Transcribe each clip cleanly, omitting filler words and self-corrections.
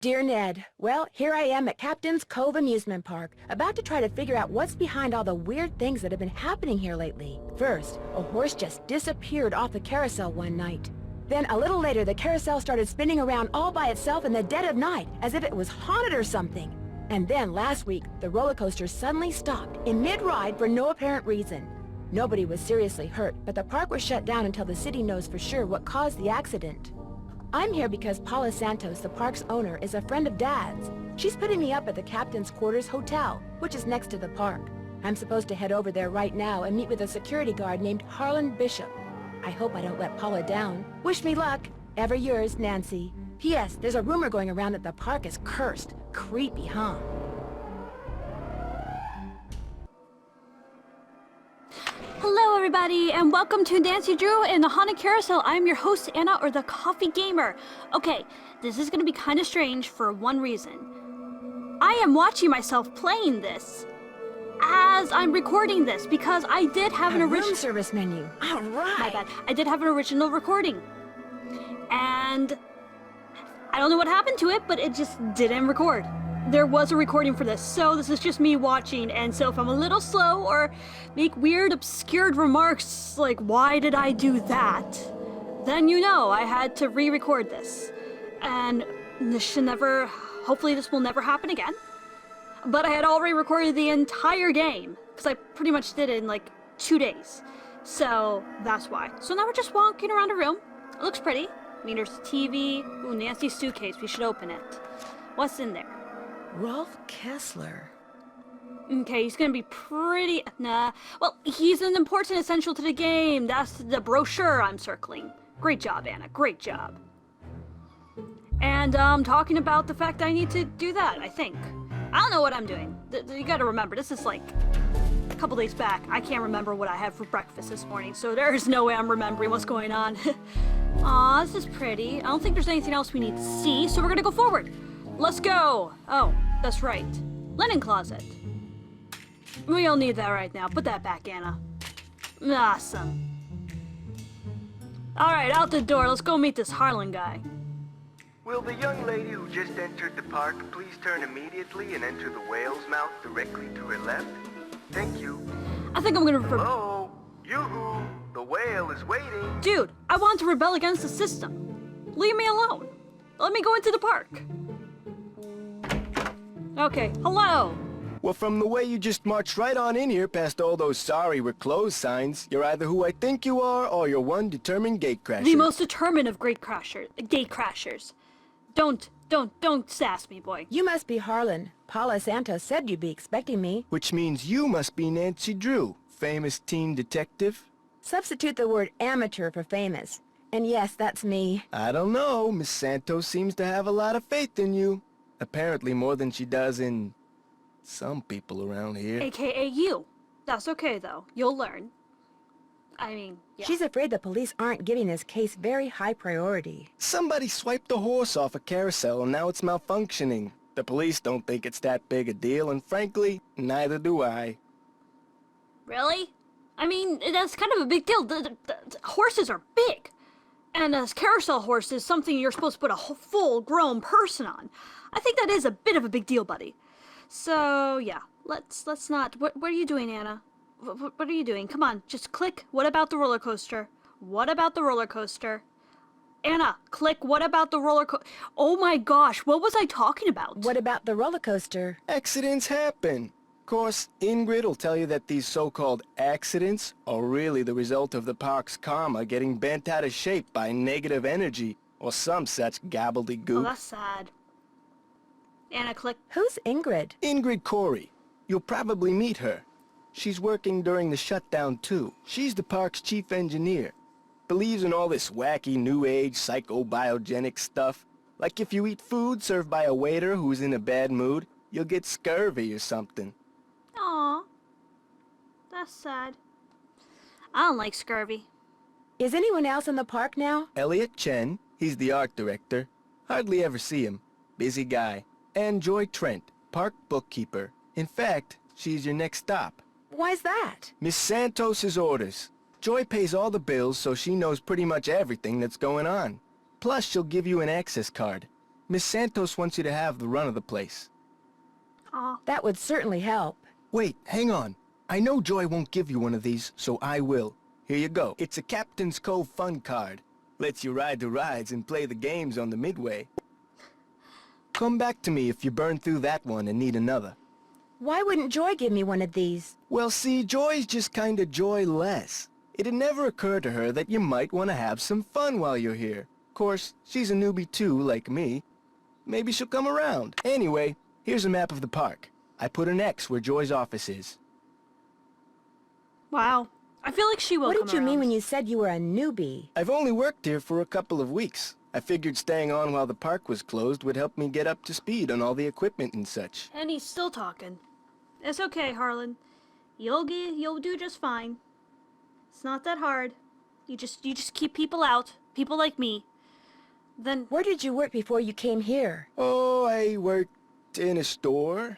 Dear Ned, well, here I am at Captain's Cove Amusement Park, about to try to figure out what's behind all the weird things that have been happening here lately. First, a horse just disappeared off the carousel one night. Then, a little later, the carousel started spinning around all by itself in the dead of night, as if it was haunted or something. And then, last week, the roller coaster suddenly stopped in mid-ride for no apparent reason. Nobody was seriously hurt, but the park was shut down until the city knows for sure what caused the accident. I'm here because Paula Santos, the park's owner, is a friend of Dad's. She's putting me up at the Captain's Quarters Hotel, which is next to the park. I'm supposed to head over there right now and meet with a security guard named Harlan Bishop. I hope I don't let Paula down. Wish me luck. Ever yours, Nancy. P.S. There's a rumor going around that the park is cursed. Creepy, huh? Hello everybody, and welcome to Nancy Drew and the Haunted Carousel. I'm your host, Anna, or the Coffee Gamer. Okay, this is gonna be kind of strange for one reason. I am watching myself playing this as I'm recording this because I did have an original room service menu. All right. My bad. I did have an original recording, and I don't know what happened to it, but it just didn't record. There was a recording for this, so this is just me watching, and so if I'm a little slow or make weird, obscured remarks like, why did I do that? Then you know I had to re-record this. And this should never, hopefully this will never happen again. But I had already recorded the entire game, because I pretty much did it in like 2 days. So that's why. So now we're just walking around a room. It looks pretty. I mean, there's a TV. Ooh, Nancy's suitcase, we should open it. What's in there? Rolf Kessler. Okay, he's gonna be pretty... Nah. Well, he's an important essential to the game. That's the brochure I'm circling. Great job, Anna. Great job. And, talking about the fact I need to do that, I think. I don't know what I'm doing. You gotta remember, this is like a couple days back. I can't remember what I had for breakfast this morning, so there's no way I'm remembering what's going on. Aw, this is pretty. I don't think there's anything else we need to see, so we're gonna go forward. Let's go! Oh, that's right. Linen closet. We don't need that right now. Put that back, Anna. Awesome. Alright, out the door. Let's go meet this Harlan guy. Will the young lady who just entered the park please turn immediately and enter the whale's mouth directly to her left? Thank you. I think I'm gonna... Hello? Yoo-hoo! The whale is waiting! Dude, I want to rebel against the system. Leave me alone. Let me go into the park. Okay, hello! Well, from the way you just marched right on in here past all those sorry we're closed signs, you're either who I think you are or you're one determined gate crasher. The most determined of gate crashers. Don't sass me, boy. You must be Harlan. Paula Santos said you'd be expecting me. Which means you must be Nancy Drew, famous teen detective. Substitute the word amateur for famous. And yes, that's me. I don't know. Miss Santos seems to have a lot of faith in you. Apparently more than she does in some people around here. AKA you. That's okay, though. You'll learn. I mean, yeah. She's afraid the police aren't giving this case very high priority. Somebody swiped a horse off a carousel and now it's malfunctioning. The police don't think it's that big a deal, and frankly, neither do I. Really? I mean, that's kind of a big deal. The horses are big. And a carousel horse is something you're supposed to put a full-grown person on. I think that is a bit of a big deal, buddy. So, yeah, let's not... What are you doing, Anna? What are you doing? Come on, just click. What about the roller coaster? What about the roller coaster? Anna, click. What about the roller coaster? Oh my gosh, what was I talking about? What about the roller coaster? Accidents happen. Of course, Ingrid will tell you that these so-called accidents are really the result of the park's karma getting bent out of shape by negative energy or some such gobbledygook. Oh, that's sad. Anna, click. Who's Ingrid? Ingrid Corey. You'll probably meet her. She's working during the shutdown, too. She's the park's chief engineer. Believes in all this wacky new age psychobiogenic stuff. Like if you eat food served by a waiter who's in a bad mood, you'll get scurvy or something. Aw. That's sad. I don't like scurvy. Is anyone else in the park now? Elliot Chen, he's the art director. Hardly ever see him. Busy guy. And Joy Trent, park bookkeeper. In fact, she's your next stop. Why's that? Miss Santos's orders. Joy pays all the bills, so she knows pretty much everything that's going on. Plus, she'll give you an access card. Miss Santos wants you to have the run of the place. Aw. That would certainly help. Wait, hang on. I know Joy won't give you one of these, so I will. Here you go. It's a Captain's Cove fun card. Lets you ride the rides and play the games on the midway. Come back to me if you burn through that one and need another. Why wouldn't Joy give me one of these? Well, see, Joy's just kinda joyless. It'd never occur to her that you might want to have some fun while you're here. Of course, she's a newbie too, like me. Maybe she'll come around. Anyway, here's a map of the park. I put an X where Joy's office is. Wow. I feel like she will What come did you mean around. when you said you were a newbie? I've only worked here for a couple of weeks. I figured staying on while the park was closed would help me get up to speed on all the equipment and such. And he's still talking. It's okay, Harlan. You'll do just fine. It's not that hard. You just keep people out. People like me. Then Where did you work before you came here? Oh, I worked in a store,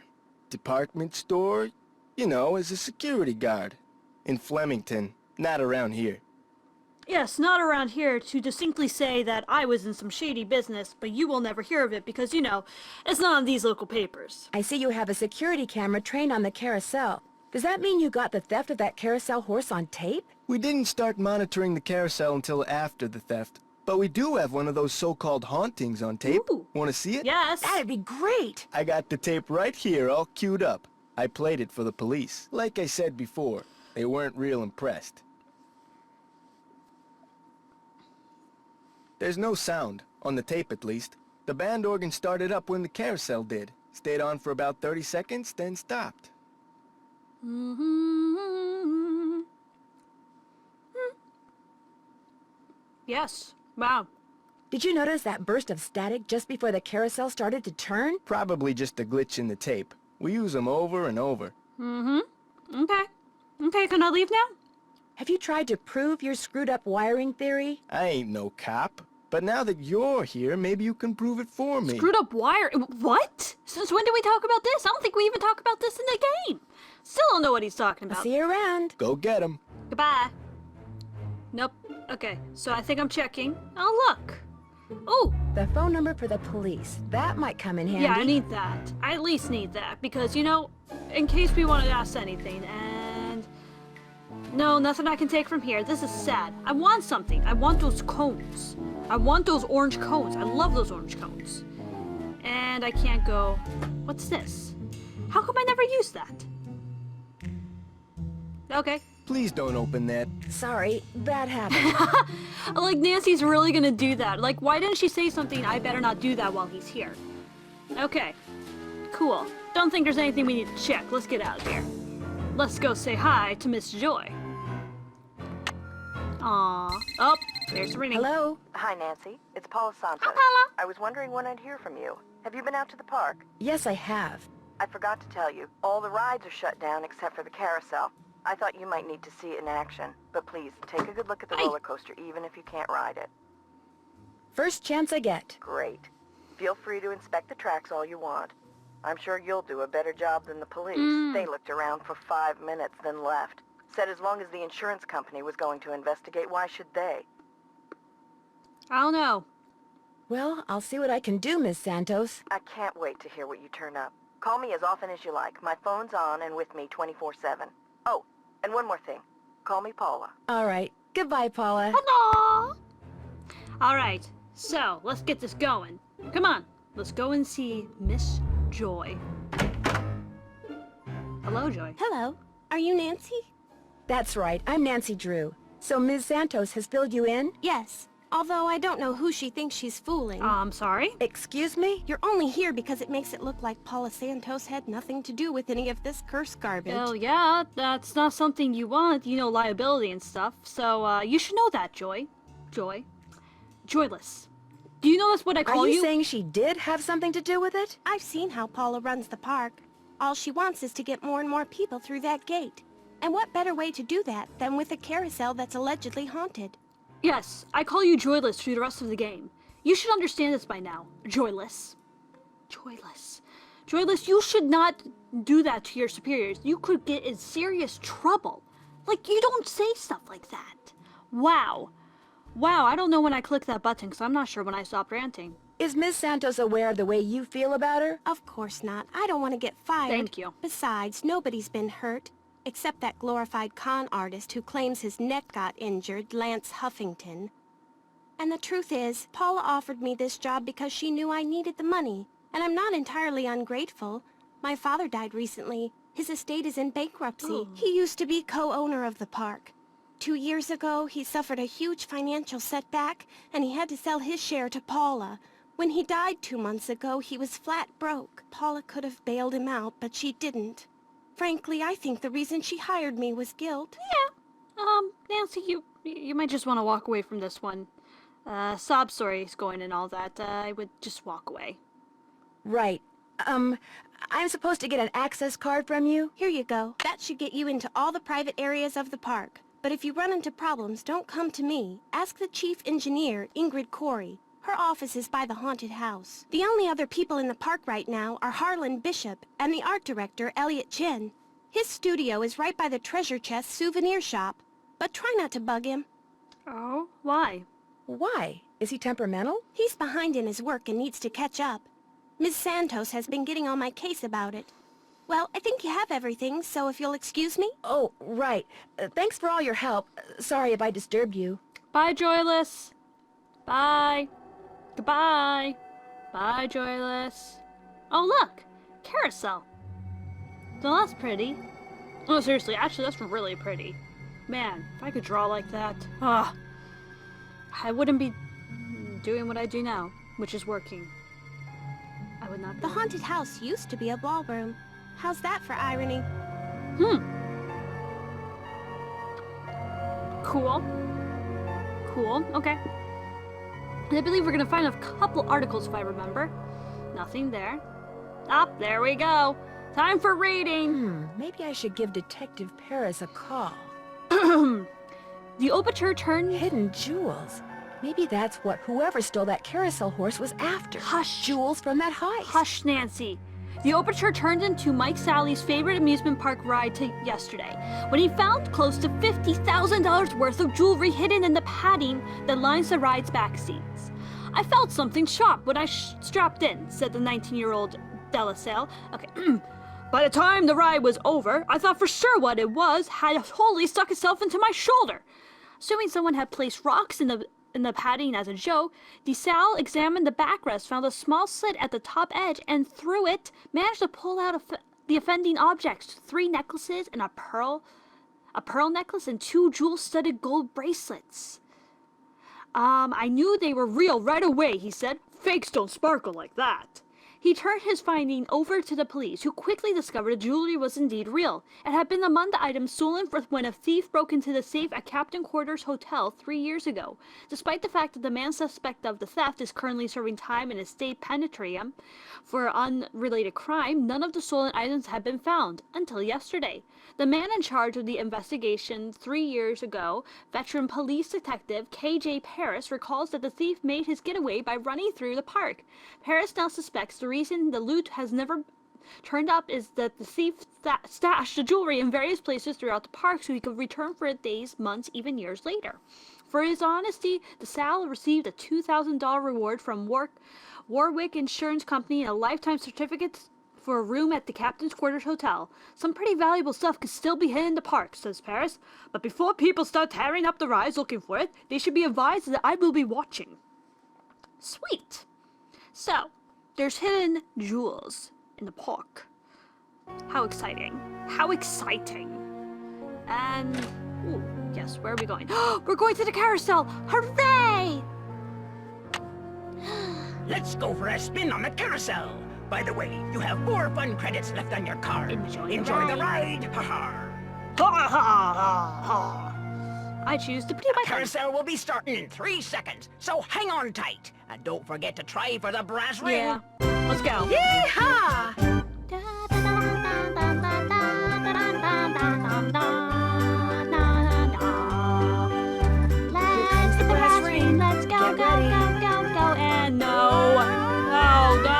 department store, you know, as a security guard. In Flemington, not around here. yes, not around here to distinctly say that I was in some shady business, but you will never hear of it because, you know, it's not on these local papers. I see you have a security camera trained on the carousel. Does that mean you got the theft of that carousel horse on tape? We didn't start monitoring the carousel until after the theft, but we do have one of those so-called hauntings on tape. Ooh. Want to see it? Yes. That'd be great! I got the tape right here, all queued up. I played it for the police. Like I said before, they weren't real impressed. There's no sound, on the tape at least. The band organ started up when the carousel did. Stayed on for about 30 seconds, then stopped. Mm-hmm. Yes. Wow. Did you notice that burst of static just before the carousel started to turn? Probably just a glitch in the tape. We use them over and over. Mm-hmm. Okay. Okay, can I leave now? Have you tried to prove your screwed-up wiring theory? I ain't no cop. But now that you're here, maybe you can prove it for me. Screwed up wire. What? Since when did we talk about this? I don't think we even talk about this in the game. Still don't know what he's talking I'll about. see you around. Go get 'em. Goodbye. Nope. Okay, so I think I'm checking. Oh, look. Oh, The phone number for the police. That might come in handy. yeah, I need that. I at least need that because, you know, in case we want to ask anything, and... No, nothing I can take from here. This is sad. I want something. I want those cones. I want those orange cones. I love those orange cones. And I can't go... What's this? How come I never used that? Okay. Please don't open that. Sorry, bad habit. Like, Nancy's really gonna do that. Like, why didn't she say something, I better not do that while he's here? Okay. Cool. Don't think there's anything we need to check. Let's get out of here. Let's go say hi to Miss Joy. Aww. Oh, there's the ringing. Hello? Hi, Nancy. It's Paula Santos. Hi, Paula. I was wondering when I'd hear from you. Have you been out to the park? Yes, I have. I forgot to tell you. All the rides are shut down except for the carousel. I thought you might need to see it in action. But please, take a good look at the Hey. roller coaster, even if you can't ride it. First chance I get. Great. Feel free to inspect the tracks all you want. I'm sure you'll do a better job than the police. They looked around for 5 minutes, then left. Said as long as the insurance company was going to investigate, why should they? I don't know. Well, I'll see what I can do, Miss Santos. I can't wait to hear what you turn up. Call me as often as you like. My phone's on and with me 24/7. Oh, and one more thing. Call me Paula. All right. Goodbye, Paula. Hello. Alright, so let's get this going. Come on, let's go and see Miss Joy. Hello, Joy. Hello. Are you Nancy? That's right. I'm Nancy Drew. So Ms. Santos has filled you in? Yes. Although I don't know who she thinks she's fooling. I'm sorry. Excuse me? You're only here because it makes it look like Paula Santos had nothing to do with any of this cursed garbage. Well, yeah, that's not something you want, you know, liability and stuff. So, you should know that, Joy. Joy. Joyless. Do you know that's what I call Are you saying she did have something to do with it? I've seen how Paula runs the park. All she wants is to get more and more people through that gate. And what better way to do that than with a carousel that's allegedly haunted? Yes, I call you Joyless through the rest of the game. You should understand this by now. Joyless. Joyless. Joyless, you should not do that to your superiors. You could get in serious trouble. Like, you don't say stuff like that. Wow. Wow, I don't know when I clicked that button because I'm not sure when I stopped ranting. Is Miss Santos aware of the way you feel about her? Of course not. I don't want to get fired. Thank you. Besides, nobody's been hurt, except that glorified con artist who claims his neck got injured, Lance Huffington. And the truth is, Paula offered me this job because she knew I needed the money. And I'm not entirely ungrateful. My father died recently. His estate is in bankruptcy. He used to be co-owner of the park. 2 years ago, he suffered a huge financial setback, and he had to sell his share to Paula. When he died 2 months ago, he was flat broke. Paula could have bailed him out, but she didn't. Frankly, I think the reason she hired me was guilt. Nancy, you might just want to walk away from this one. Sob stories going and all that. I would just walk away. Right. I'm supposed to get an access card from you? Here you go. That should get you into all the private areas of the park. But if you run into problems, don't come to me. Ask the chief engineer, Ingrid Corey. Her office is by the haunted house. The only other people in the park right now are Harlan Bishop and the art director, Elliot Chin. His studio is right by the treasure chest souvenir shop. But try not to bug him. Oh, why? Why? Is he temperamental? He's behind in his work and needs to catch up. Ms. Santos has been getting on my case about it. Well, I think you have everything, so if you'll excuse me? Oh, right. Thanks for all your help. Sorry if I disturbed you. Bye, Joyless. Bye. Goodbye. Bye, Joyless. Oh, look! Carousel. No, that's pretty. Oh, seriously, actually, that's really pretty. Man, if I could draw like that, I wouldn't be doing what I do now, which is working. I would not be. The haunted house used to be a ballroom. How's that for irony? Cool. Cool, okay. And I believe we're gonna find a couple articles if I remember. Nothing there. There we go. Time for reading. Maybe I should give Detective Paris a call. The overture turned... Hidden jewels. Maybe that's what whoever stole that carousel horse was after. Hush. Jewels from that heist. Hush, Nancy. The overture turned into Mike Sally's favorite amusement park ride to yesterday, when he found close to $50,000 worth of jewelry hidden in the padding that lines the ride's back seats. I felt something sharp when I strapped in, said the 19-year-old Delasale. Okay. By the time the ride was over, I thought for sure what it was had wholly stuck itself into my shoulder. Assuming someone had placed rocks in the padding as a joke, DeSalle examined the backrest, found a small slit at the top edge, and through it managed to pull out the offending objects: 3 necklaces and a pearl necklace and 2 jewel-studded gold bracelets. I knew they were real right away, he said. Fakes don't sparkle like that. He turned his finding over to the police, who quickly discovered the jewelry was indeed real. It had been among the items stolen when a thief broke into the safe at Captain Quarters Hotel 3 years ago. Despite the fact that the man suspect of the theft is currently serving time in a state penitentiary for unrelated crime, none of the stolen items had been found until yesterday. The man in charge of the investigation 3 years ago, veteran police detective K.J. Paris, recalls that the thief made his getaway by running through the park. Paris now suspects the reason the loot has never turned up is that the thief stashed the jewelry in various places throughout the park so he could return for it days, months, even years later. For his honesty, DeSalle received a $2,000 reward from Warwick Insurance Company and a lifetime certificate for a room at the Captain's Quarters Hotel. Some pretty valuable stuff could still be hidden in the park, says Paris. But before people start tearing up the rides looking for it, they should be advised that I will be watching. Sweet. So, there's hidden jewels in the park. How exciting. How exciting. And, ooh, yes, where are we going? We're going to the carousel! Hooray! Let's go for a spin on the carousel. By the way, you have 4 fun credits left on your card. Enjoy the ride. Ha ha. Ha ha ha ha. I choose to play my Carousel will be starting in 3 seconds, so hang on tight. And don't forget to try for the brass ring. Yeah. Let's go. Yeehaw! Let's the brass ring. Let's go, go, go, go, go. And no. No, no.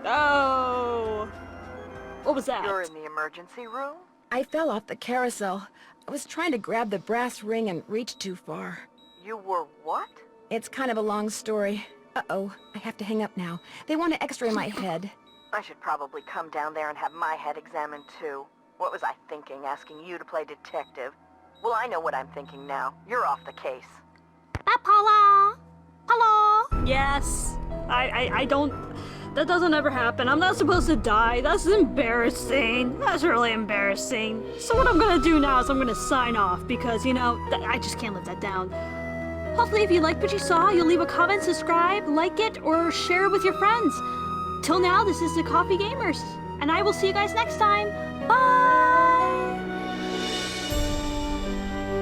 No. What was that? You're in the emergency room? I fell off the carousel. I was trying to grab the brass ring and reached too far. You were what? It's kind of a long story. Uh-oh, I have to hang up now. They want to x-ray my head. I should probably come down there and have my head examined too. What was I thinking, asking you to play detective? Well, I know what I'm thinking now. You're off the case. Bye, Paula! Paula! Yes. I don't... That doesn't ever happen. I'm not supposed to die. That's embarrassing. That's really embarrassing. So what I'm gonna do now is I'm gonna sign off because, you know, I just can't live that down. Hopefully if you liked what you saw, you'll leave a comment, subscribe, like it, or share it with your friends. Till now, this is the Coffee Gamers, and I will see you guys next time. Bye!